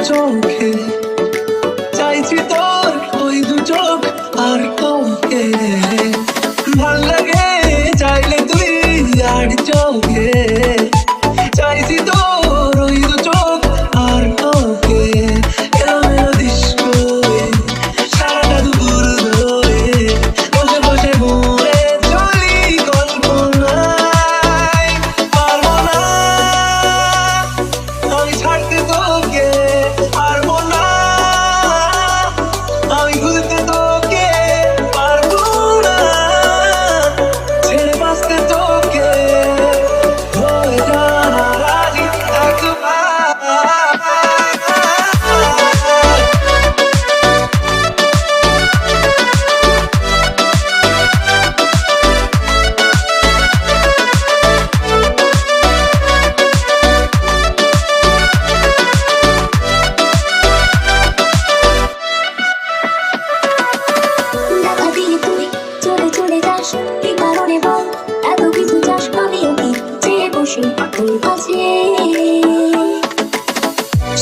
চোখে চাইছি তোর ওই দু চোখ আর কাউকে ভাল লাগে চাইলে তুই আর চোখে চাইছি তোর ওই দু চোখ আর কাউকে এলোমেলো ডিস্কো সারাটা দুপুর ধরে বসে বসে ঘুরে চলি কল্পনায় পারবো না আমি ছাড়তে তোকে পারবো না আমি ভুলতে তোকে পারবো না ছেড়ে বাঁচতে তোকে হয়ে জানা রাজি একবার দেখা দিয়ে তুই চলে চলে যাস কি কারণে বল এত কিছু চাস আমিও কি চেয়ে বসি তোর কাছে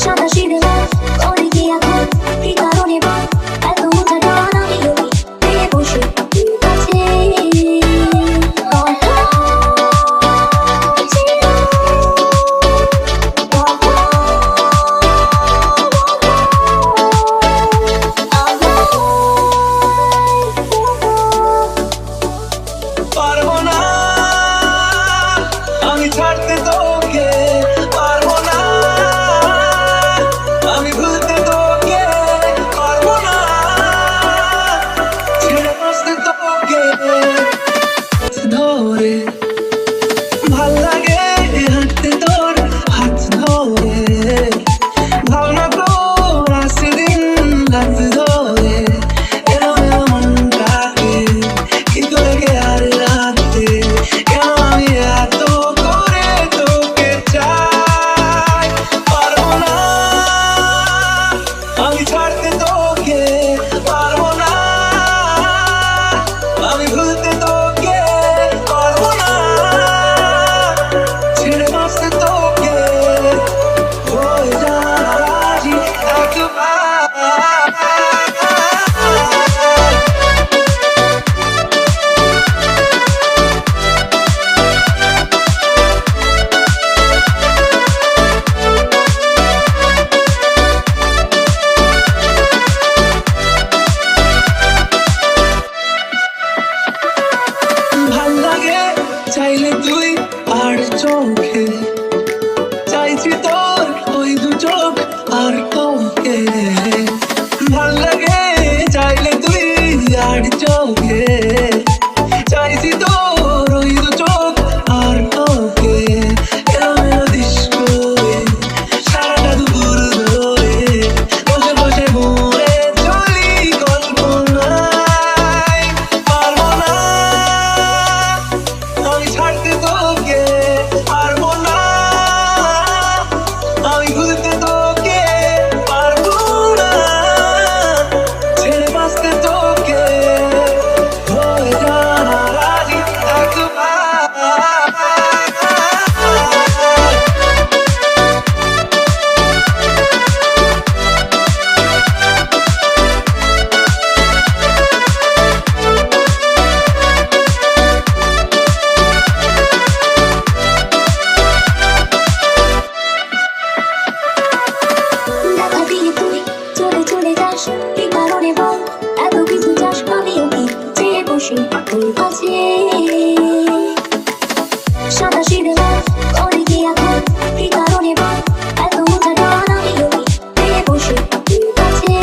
সাদা সিধে লাল করে কি এখন কি কারণে বল এত উঠা টান আমিও কি চেয়ে বসি তোর কাছে পারবো না আমি ছাড়তে তোকে পারবো না আমি ভুলতে তোকে পারবো না ছেড়ে বাঁচতে তোকে ধরে ভাল লাগে হাঁটতে তোর হাত ধরে ভাবনা তোর আসে দিন রাত ধরে এলোমেলো মনটাকে কি করে গে আর রাতে কেন আমি এত করে তোকে চাই পারবো না আমি ছাড়তে তোকে পারবো না আমি ভুলতে তোকে পারবো না ছেড়ে বাঁচতে তোকে হয়ে জানা রাজি একবার ভাল লাগে চাইলে তুই আর চোখে চাইছি তোর ওই দু চোখ আর কাউকে ভাল লাগে চাইলে তুই আর চোখে চাইছি তোর ওই দু চোখ আর কাউকে এলোমেলো ডিস্কো সারাটা দুপুর ধরে বসে বসে ঘুরে চলি কল্পনায় পারবো না আমি ছাড়তে তোকে পারবো না আমি ভুলতে তোকে পারবো না ছেড়ে বাঁচতে তোকে হয়ে জানা রাজি একবার দেখা দিয়ে তুই চলে চলে যাস কি কারণে বল এত কিছু চাস আমিও কি চেয়ে বসি তোর কাছে